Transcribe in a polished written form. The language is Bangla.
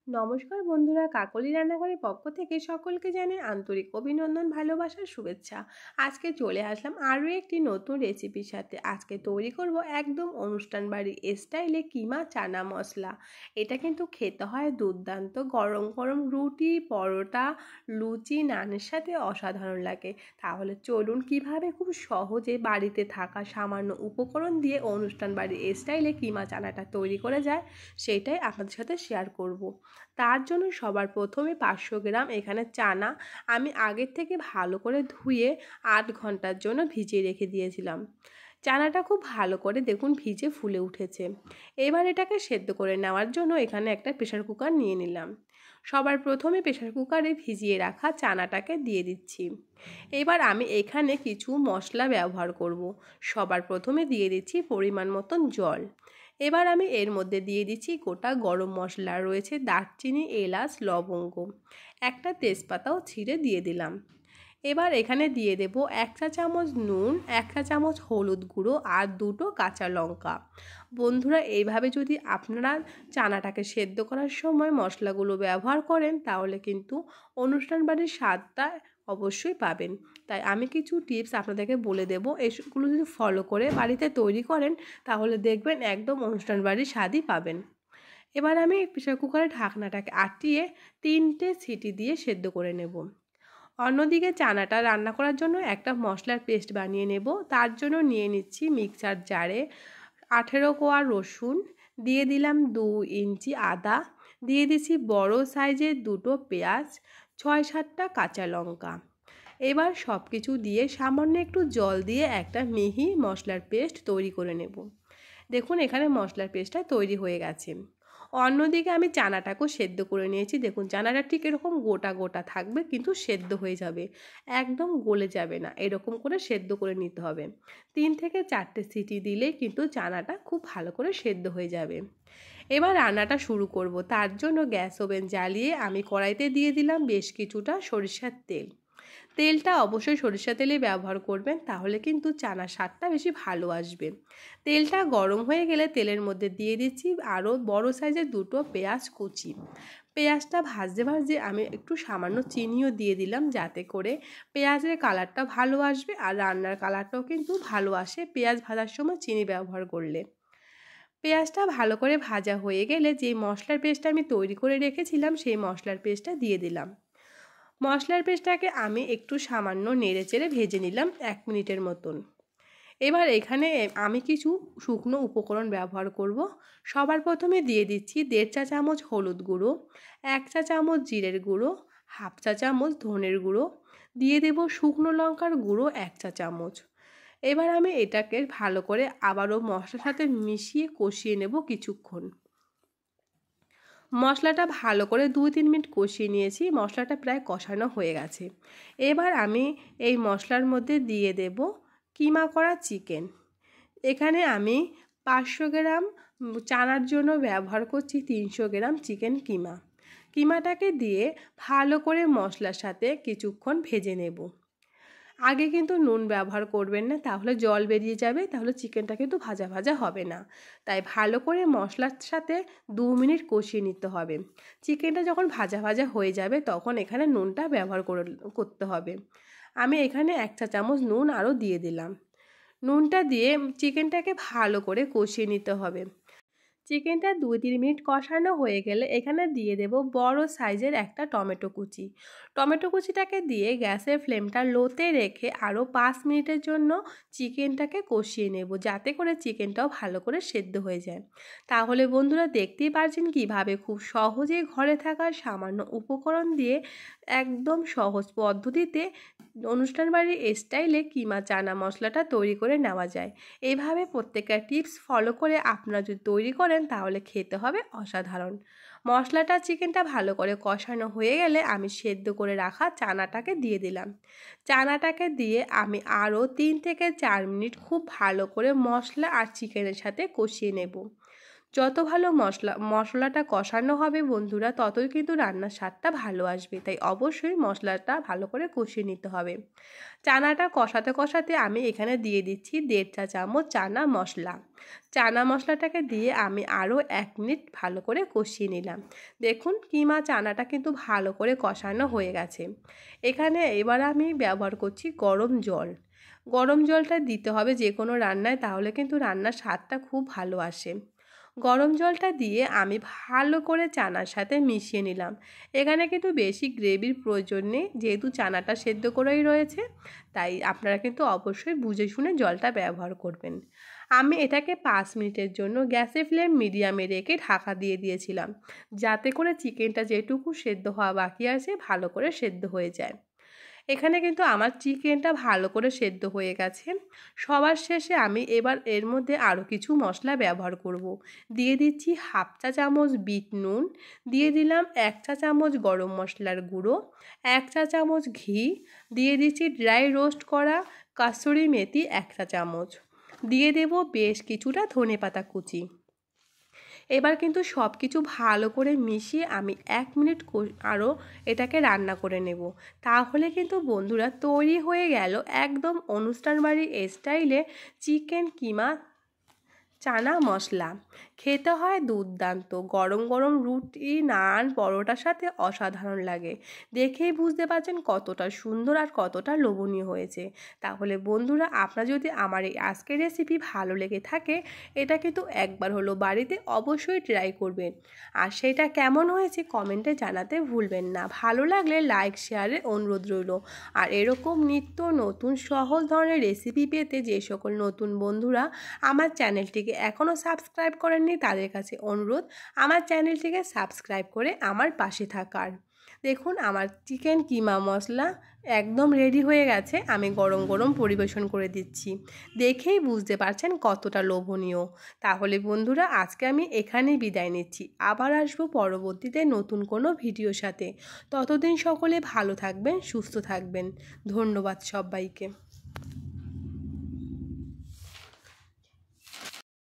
নমস্কার বন্ধুরা, কাকলি রান্নাঘরের পক্ষ থেকে সকলকে জানাই আন্তরিক অভিনন্দন, ভালোবাসার শুভেচ্ছা। আজকে চলে আসলাম আরও একটি নতুন রেসিপির সাথে। আজকে তৈরি করব একদম অনুষ্ঠান বাড়ি স্টাইলে কিমা চানা মশলা। এটা কিন্তু খেতে হয় দুর্দান্ত, গরম গরম রুটি, পরোটা, লুচি, নানের সাথে অসাধারণ লাগে। তাহলে চলুন কিভাবে খুব সহজে বাড়িতে থাকা সামান্য উপকরণ দিয়ে অনুষ্ঠান বাড়ির স্টাইলে কিমা চানাটা তৈরি করে যায় সেটাই আপনাদের সাথে শেয়ার করব। তার জন্য সবার প্রথমে 500 গ্রাম এখানে চানা আমি আগের থেকে ভালো করে ধুয়ে 8 ঘন্টার জন্য ভিজিয়ে রেখে দিয়েছিলাম। চানাটা খুব ভালো করে দেখুন ভিজে ফুলে উঠেছে। এবার এটাকে সেদ্ধ করে নেওয়ার জন্য এখানে একটা প্রেসার কুকার নিয়ে নিলাম। সবার প্রথমে প্রেসার কুকারে ভিজিয়ে রাখা চানাটাকে দিয়ে দিচ্ছি। এবার আমি এখানে কিছু মশলা ব্যবহার করব। সবার প্রথমে দিয়ে দিচ্ছি পরিমাণ মতন জল। এবার আমি এর মধ্যে দিয়ে দিচ্ছি গোটা গরম মশলা, রয়েছে দারচিনি, এলাচ, লবঙ্গ, একটা তেজপাতাও ছিঁড়ে দিয়ে দিলাম। এবার এখানে দিয়ে দেব 1 চা চামচ নুন, 1 চা চামচ হলুদ গুঁড়ো আর 2টো কাঁচা লঙ্কা। বন্ধুরা, এইভাবে যদি আপনারা চানাটাকে সেদ্ধ করার সময় মশলাগুলো ব্যবহার করেন তাহলে কিন্তু অনুষ্ঠান বাড়ির স্বাদটা অবশ্যই পাবেন। তাই আমি কিছু টিপস আপনাদেরকে বলে দেব, এগুলো যদি ফলো করে বাড়িতে তৈরি করেন তাহলে দেখবেন একদম অনুষ্ঠান বাড়ির স্বাদই পাবেন। এবার আমি প্রেসার কুকারের ঢাকনাটাকে আটটিয়ে 3টে সিটি দিয়ে সেদ্ধ করে নেব। অন্যদিকে চানাটা রান্না করার জন্য একটা মশলার পেস্ট বানিয়ে নেব। তার জন্য নিয়ে নিচ্ছি মিক্সার জারে 18 কোয়া রসুন, দিয়ে দিলাম 2 ইঞ্চি আদা, দিয়ে দিচ্ছি বড় সাইজের 2টো পেঁয়াজ, 6-7টা কাঁচা লঙ্কা। এবার সব কিছু দিয়ে সামান্য একটু জল দিয়ে একটা মিহি মশলার পেস্ট তৈরি করে নেব। দেখুন এখানে মশলার পেস্টটা তৈরি হয়ে গেছে। অন্যদিকে আমি চানাটাকেও সেদ্ধ করে নিয়েছি। দেখুন চানাটা ঠিক এরকম গোটা গোটা থাকবে, কিন্তু সেদ্ধ হয়ে যাবে, একদম গলে যাবে না, এরকম করে সেদ্ধ করে নিতে হবে। 3 থেকে 4টে সিটি দিলেই কিন্তু চানাটা খুব ভালো করে সেদ্ধ হয়ে যাবে। এবার রান্নাটা শুরু করব। তার জন্য গ্যাস ওভেন জ্বালিয়ে আমি কড়াইতে দিয়ে দিলাম বেশ কিছুটা সরিষার তেল। তেলটা অবশ্যই সরিষা তেলই ব্যবহার করবেন, তাহলে কিন্তু চানার স্বাদটা বেশি ভালো আসবে। তেলটা গরম হয়ে গেলে তেলের মধ্যে দিয়ে দিচ্ছি আরও বড় সাইজের 2টো পেঁয়াজ কুচি। পেঁয়াজটা ভাজতে ভাজতে আমি একটু সামান্য চিনিও দিয়ে দিলাম, যাতে করে পেঁয়াজের কালারটা ভালো আসবে আর রান্নার কালারটাও কিন্তু ভালো আসে পেঁয়াজ ভাজার সময় চিনি ব্যবহার করলে। পেঁয়াজটা ভালো করে ভাজা হয়ে গেলে যে মশলার পেস্টটা আমি তৈরি করে রেখেছিলাম সেই মশলার পেস্টটা দিয়ে দিলাম। মশলার পেস্টটাকে আমি একটু সামান্য নেড়ে চেড়ে ভেজে নিলাম 1 মিনিটের মতন। এবার এখানে আমি কিছু শুকনো উপকরণ ব্যবহার করব। সবার প্রথমে দিয়ে দিচ্ছি 1.5 চা চামচ হলুদ গুঁড়ো, 1 চা চামচ জিরের গুঁড়ো, 1/2 চা চামচ ধনের গুঁড়ো, দিয়ে দেব শুকনো লঙ্কার গুঁড়ো 1 চা চামচ। এবার আমি এটাকে ভালো করে আবারও মশলার সাথে মিশিয়ে কষিয়ে নেব কিছুক্ষণ। মশলাটা ভালো করে 2-3 মিনিট কষিয়ে নিয়েছি, মশলাটা প্রায় কষানো হয়ে গেছে। এবার আমি এই মশলার মধ্যে দিয়ে দেব কিমা করা চিকেন। এখানে আমি 500 গ্রাম চানার জন্য ব্যবহার করছি 300 গ্রাম চিকেন কিমা। কিমাটাকে দিয়ে ভালো করে মশলার সাথে কিছুক্ষণ ভেজে নেব। আগে কিন্তু নুন ব্যবহার করবেন না, তাহলে জল বেরিয়ে যাবে, তাহলে চিকেনটা কিন্তু ভাজা ভাজা হবে না। তাই ভালো করে মশলার সাথে 2 মিনিট কষিয়ে নিতে হবে। চিকেনটা যখন ভাজা ভাজা হয়ে যাবে তখন এখানে নুনটা ব্যবহার করতে হবে। আমি এখানে 1 চা চামচ নুন আরও দিয়ে দিলাম। নুনটা দিয়ে চিকেনটাকে ভালো করে কষিয়ে নিতে হবে। চিকেনটা 2-3 মিনিট কষানো হয়ে গেলে এখানে দিয়ে দেব বড় সাইজের একটা টমেটো কুচি। টমেটো কুচিটাকে দিয়ে গ্যাসের ফ্লেমটা লোতে রেখে আরও 5 মিনিটের জন্য চিকেনটাকে কষিয়ে নেব, যাতে করে চিকেনটাও ভালো করে সেদ্ধ হয়ে যায়। তাহলে বন্ধুরা দেখতেই পারছেন কিভাবে খুব সহজে ঘরে থাকা সামান্য উপকরণ দিয়ে একদম সহজ পদ্ধতিতে অনুষ্ঠান বাড়ির স্টাইলে কিমা চানা মশলাটা তৈরি করে নেওয়া যায়। এইভাবে প্রত্যেকটা টিপস ফলো করে আপনারা যদি তৈরি করেন তাহলে খেতে হবে অসাধারণ। মশলাটা চিকেনটা ভালো করে কষানো হয়ে গেলে আমি সেদ্ধ করে রাখা চানাটাকে দিয়ে দিলাম। চানাটাকে দিয়ে আমি আরও 3 থেকে 4 মিনিট খুব ভালো করে মশলা আর চিকেনের সাথে কষিয়ে নেব। যত ভালো মশলাটা কষানো হবে বন্ধুরা, ততই কিন্তু রান্নার স্বাদটা ভালো আসবে। তাই অবশ্যই মশলাটা ভালো করে কষিয়ে নিতে হবে। চানাটা কষাতে কষাতে আমি এখানে দিয়ে দিচ্ছি 1.5 চা চামচ চানা মশলা। চানা মশলাটাকে দিয়ে আমি আরও 1 মিনিট ভালো করে কষিয়ে নিলাম। দেখুন কিমা চানাটা কিন্তু ভালো করে কষানো হয়ে গেছে। এখানে এবার আমি ব্যবহার করছি গরম জল। গরম জলটা দিতে হবে যে কোনো রান্নায়, তাহলে কিন্তু রান্নার স্বাদটা খুব ভালো আসে। গরম জলটা দিয়ে আমি ভালো করে চানার সাথে মিশিয়ে নিলাম। এখানে কিন্তু বেশি গ্রেভির প্রয়োজন নেই, যেহেতু চানাটা সেদ্ধ করেই রয়েছে, তাই আপনারা কিন্তু অবশ্যই বুঝে শুনে জলটা ব্যবহার করবেন। আমি এটাকে 5 মিনিটের জন্য গ্যাসের ফ্লেম মিডিয়ামে রেখে ঢাকা দিয়ে দিয়েছিলাম, যাতে করে চিকেনটা যেটুকু সেদ্ধ হওয়া বাকি আছে ভালো করে সেদ্ধ হয়ে যায়। এখানে কিন্তু আমার চিকেনটা ভালো করে সেদ্ধ হয়ে গেছে। সবার শেষে আমি এবার এর মধ্যে আরও কিছু মশলা ব্যবহার করব। দিয়ে দিচ্ছি 1/2 চা চামচ বিট নুন, দিয়ে দিলাম 1 চা চামচ গরম মশলার গুঁড়ো, 1 চা চামচ ঘি, দিয়ে দিচ্ছি ড্রাই রোস্ট করা কাসুরি মেথি 1 চা চামচ, দিয়ে দেব বেশ কিছুটা ধনেপাতা কুচি। এবার কিন্তু সব কিছু ভালো করে মিশিয়ে আমি 1 মিনিট আরও এটাকে রান্না করে নেব। তাহলে কিন্তু বন্ধুরা তৈরি হয়ে গেল একদম অনুষ্ঠান বাড়ির স্টাইলে চিকেন কিমা চানা মশলা। খেতে হয় দুর্দান্ত, গরম গরম রুটি, নান, পরোটার সাথে অসাধারণ লাগে। দেখেই বুঝতে পারছেন কতটা সুন্দর আর কতটা লোভনীয় হয়েছে। তাহলে বন্ধুরা, আপনার যদি আমার এই আজকের রেসিপি ভালো লেগে থাকে, এটা কিন্তু একবার হলো বাড়িতে অবশ্যই ট্রাই করবেন। আর সেটা কেমন হয়েছে কমেন্টে জানাতে ভুলবেন না। ভালো লাগলে লাইক শেয়ারের অনুরোধ রইল। আর এরকম নিত্য নতুন সহজ ধরনের রেসিপি পেতে যে সকল নতুন বন্ধুরা আমার চ্যানেলটিকে এখনও সাবস্ক্রাইব করেননি, তাদের কাছে অনুরোধ আমার চ্যানেলটিকে সাবস্ক্রাইব করে আমার পাশে থাকার। দেখুন আমার চিকেন কিমা মশলা একদম রেডি হয়ে গেছে। আমি গরম গরম পরিবেশন করে দিচ্ছি। দেখেই বুঝতে পারছেন কতটা লোভনীয়। তাহলে বন্ধুরা, আজকে আমি এখানেই বিদায় নিচ্ছি। আবার আসবো পরবর্তীতে নতুন কোনো ভিডিওর সাথে। ততদিন সকলে ভালো থাকবেন, সুস্থ থাকবেন। ধন্যবাদ সবাইকে।